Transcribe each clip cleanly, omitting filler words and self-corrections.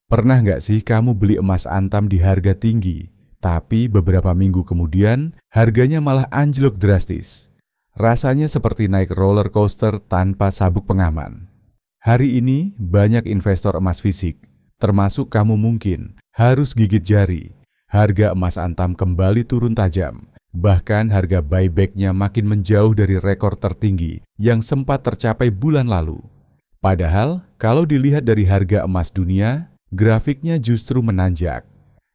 Pernah nggak sih kamu beli emas antam di harga tinggi, tapi beberapa minggu kemudian harganya malah anjlok drastis? Rasanya seperti naik roller coaster tanpa sabuk pengaman. Hari ini banyak investor emas fisik, termasuk kamu mungkin, harus gigit jari. Harga emas antam kembali turun tajam, bahkan harga buyback-nya makin menjauh dari rekor tertinggi yang sempat tercapai bulan lalu. Padahal, kalau dilihat dari harga emas dunia, grafiknya justru menanjak.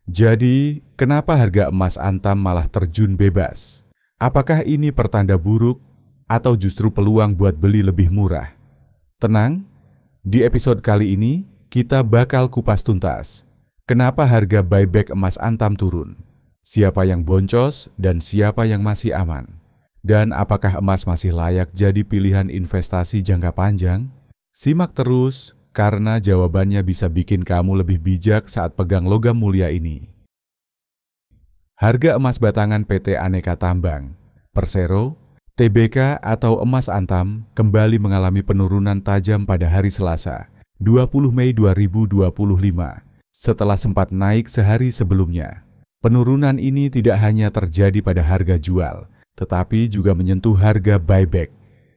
Jadi, kenapa harga emas antam malah terjun bebas? Apakah ini pertanda buruk atau justru peluang buat beli lebih murah? Tenang, di episode kali ini kita bakal kupas tuntas. Kenapa harga buyback emas antam turun? Siapa yang boncos dan siapa yang masih aman? Dan apakah emas masih layak jadi pilihan investasi jangka panjang? Simak terus, karena jawabannya bisa bikin kamu lebih bijak saat pegang logam mulia ini. Harga emas batangan PT Aneka Tambang, Persero, TBK atau emas antam kembali mengalami penurunan tajam pada hari Selasa, 20 Mei 2025, setelah sempat naik sehari sebelumnya. Penurunan ini tidak hanya terjadi pada harga jual, tetapi juga menyentuh harga buyback,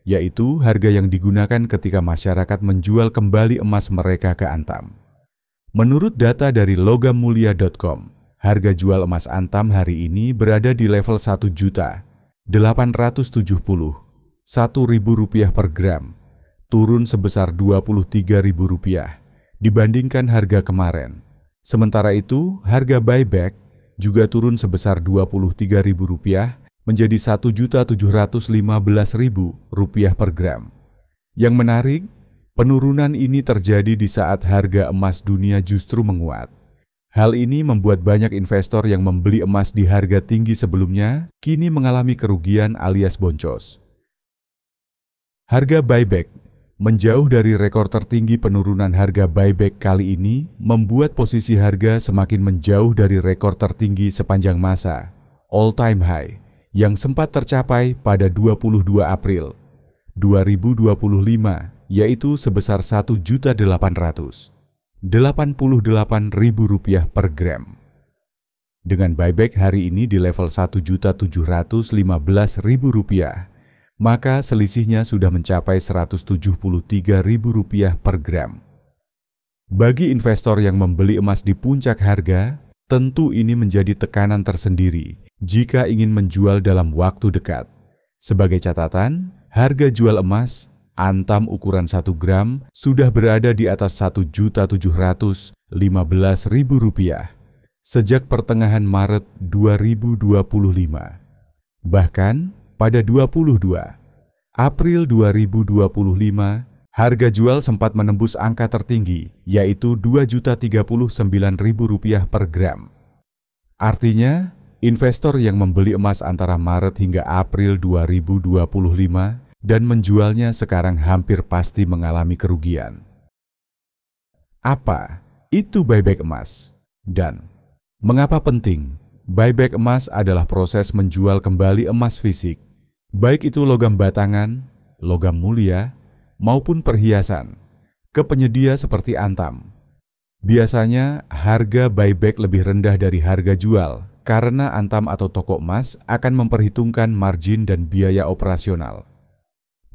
yaitu harga yang digunakan ketika masyarakat menjual kembali emas mereka ke antam. Menurut data dari logammulia.com, harga jual emas antam hari ini berada di level Rp1.870.001 per gram, turun sebesar Rp23.000 dibandingkan harga kemarin. Sementara itu, harga buyback juga turun sebesar Rp23.000 menjadi Rp1.715.000 per gram. Yang menarik, penurunan ini terjadi di saat harga emas dunia justru menguat. Hal ini membuat banyak investor yang membeli emas di harga tinggi sebelumnya kini mengalami kerugian alias boncos. Harga buyback menjauh dari rekor tertinggi. Penurunan harga buyback kali ini membuat posisi harga semakin menjauh dari rekor tertinggi sepanjang masa, all-time high, yang sempat tercapai pada 22 April 2025, yaitu sebesar Rp1.888.000 per gram. Dengan buyback hari ini di level Rp1.715.000, maka selisihnya sudah mencapai Rp173.000 per gram. Bagi investor yang membeli emas di puncak harga, tentu ini menjadi tekanan tersendiri jika ingin menjual dalam waktu dekat. Sebagai catatan, harga jual emas antam ukuran 1 gram sudah berada di atas Rp1.715.000 sejak pertengahan Maret 2025. Bahkan, pada 22 April 2025, harga jual sempat menembus angka tertinggi, yaitu Rp2.039.000 per gram. Artinya, investor yang membeli emas antara Maret hingga April 2025 dan menjualnya sekarang hampir pasti mengalami kerugian. Apa itu buyback emas? Dan mengapa penting? Buyback emas adalah proses menjual kembali emas fisik, baik itu logam batangan, logam mulia, maupun perhiasan, ke penyedia seperti antam. Biasanya, harga buyback lebih rendah dari harga jual karena antam atau toko emas akan memperhitungkan margin dan biaya operasional.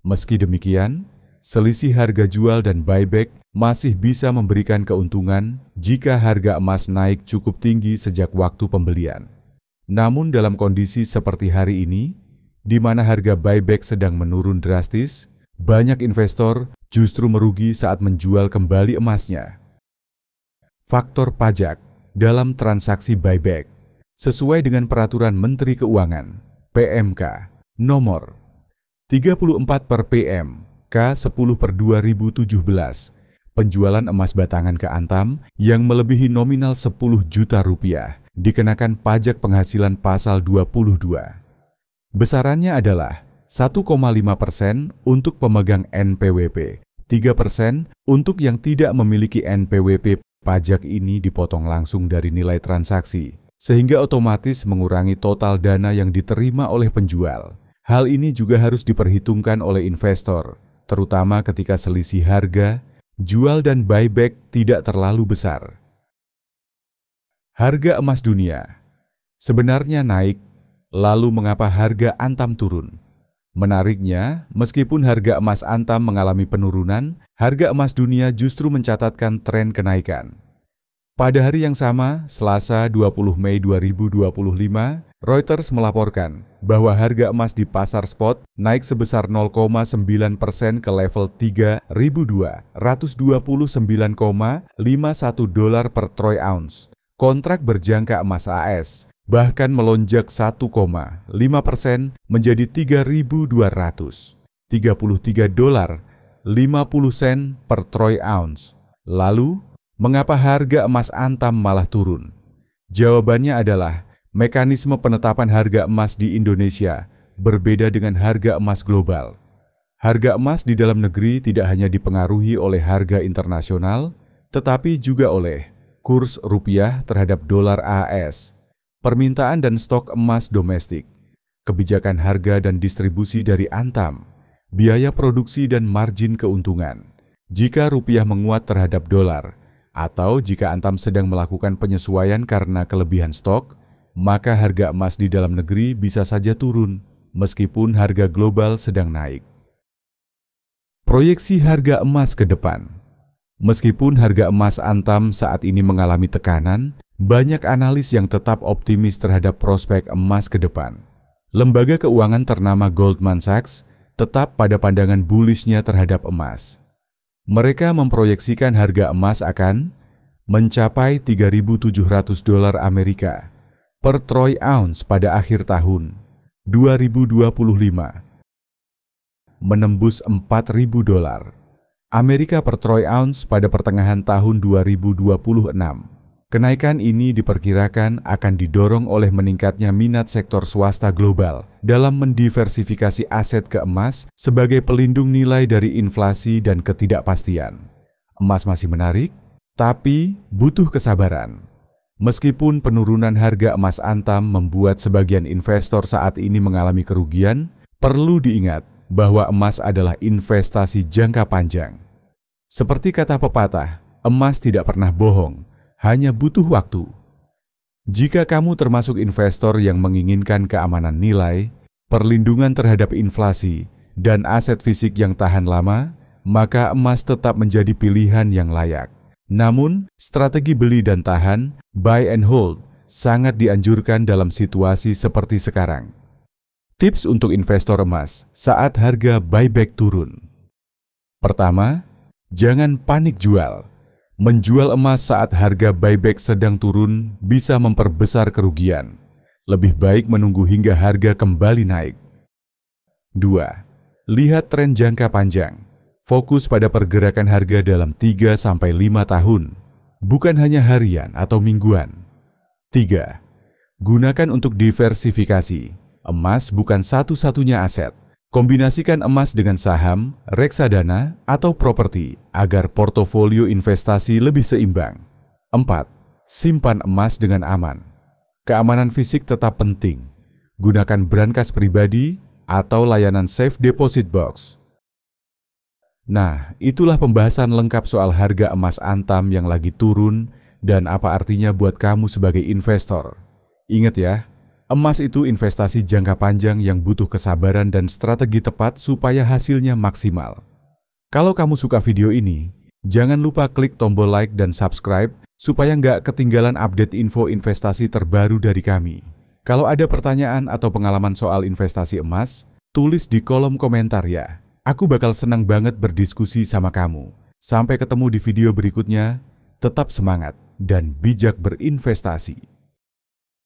Meski demikian, selisih harga jual dan buyback masih bisa memberikan keuntungan jika harga emas naik cukup tinggi sejak waktu pembelian. Namun dalam kondisi seperti hari ini, di mana harga buyback sedang menurun drastis, banyak investor justru merugi saat menjual kembali emasnya. Faktor pajak dalam transaksi buyback. Sesuai dengan Peraturan Menteri Keuangan, PMK, nomor 34 per PM, K10/2017, penjualan emas batangan ke antam yang melebihi nominal Rp10 juta dikenakan pajak penghasilan pasal 22. Besarannya adalah 1,5% untuk pemegang NPWP, 3% untuk yang tidak memiliki NPWP. Pajak ini dipotong langsung dari nilai transaksi, sehingga otomatis mengurangi total dana yang diterima oleh penjual. Hal ini juga harus diperhitungkan oleh investor, terutama ketika selisih harga, jual dan buyback tidak terlalu besar. Harga emas dunia sebenarnya naik, lalu mengapa harga Antam turun? Menariknya, meskipun harga emas Antam mengalami penurunan, harga emas dunia justru mencatatkan tren kenaikan. Pada hari yang sama, Selasa 20 Mei 2025, Reuters melaporkan bahwa harga emas di pasar spot naik sebesar 0,9% ke level $3.229,51 per troy ounce. Kontrak berjangka emas AS bahkan melonjak 1,5% menjadi $3.233.50 per troy ounce. Lalu, mengapa harga emas Antam malah turun? Jawabannya adalah mekanisme penetapan harga emas di Indonesia berbeda dengan harga emas global. Harga emas di dalam negeri tidak hanya dipengaruhi oleh harga internasional, tetapi juga oleh kurs rupiah terhadap dolar AS, permintaan dan stok emas domestik, kebijakan harga dan distribusi dari Antam, biaya produksi dan margin keuntungan. Jika rupiah menguat terhadap dolar, atau jika Antam sedang melakukan penyesuaian karena kelebihan stok, maka harga emas di dalam negeri bisa saja turun, meskipun harga global sedang naik. Proyeksi harga emas ke depan. Meskipun harga emas Antam saat ini mengalami tekanan, banyak analis yang tetap optimis terhadap prospek emas ke depan. Lembaga keuangan ternama Goldman Sachs tetap pada pandangan bullish-nya terhadap emas. Mereka memproyeksikan harga emas akan mencapai $3.700 Amerika per troy ounce pada akhir tahun 2025, menembus $4.000 Amerika per troy ounce pada pertengahan tahun 2026. Kenaikan ini diperkirakan akan didorong oleh meningkatnya minat sektor swasta global dalam mendiversifikasi aset ke emas sebagai pelindung nilai dari inflasi dan ketidakpastian. Emas masih menarik, tapi butuh kesabaran. Meskipun penurunan harga emas Antam membuat sebagian investor saat ini mengalami kerugian, perlu diingat bahwa emas adalah investasi jangka panjang. Seperti kata pepatah, emas tidak pernah bohong, hanya butuh waktu. Jika kamu termasuk investor yang menginginkan keamanan nilai, perlindungan terhadap inflasi, dan aset fisik yang tahan lama, maka emas tetap menjadi pilihan yang layak. Namun, strategi beli dan tahan, buy and hold, sangat dianjurkan dalam situasi seperti sekarang. Tips untuk investor emas saat harga buyback turun. Pertama, jangan panik jual. Menjual emas saat harga buyback sedang turun bisa memperbesar kerugian. Lebih baik menunggu hingga harga kembali naik. 2. Lihat tren jangka panjang. Fokus pada pergerakan harga dalam 3-5 tahun, bukan hanya harian atau mingguan. 3. Gunakan untuk diversifikasi. Emas bukan satu-satunya aset. Kombinasikan emas dengan saham, reksadana, atau properti agar portofolio investasi lebih seimbang. 4. Simpan emas dengan aman. Keamanan fisik tetap penting. Gunakan brankas pribadi atau layanan safe deposit box. Nah, itulah pembahasan lengkap soal harga emas Antam yang lagi turun dan apa artinya buat kamu sebagai investor. Ingat ya, emas itu investasi jangka panjang yang butuh kesabaran dan strategi tepat supaya hasilnya maksimal. Kalau kamu suka video ini, jangan lupa klik tombol like dan subscribe supaya nggak ketinggalan update info investasi terbaru dari kami. Kalau ada pertanyaan atau pengalaman soal investasi emas, tulis di kolom komentar ya. Aku bakal senang banget berdiskusi sama kamu. Sampai ketemu di video berikutnya, tetap semangat dan bijak berinvestasi.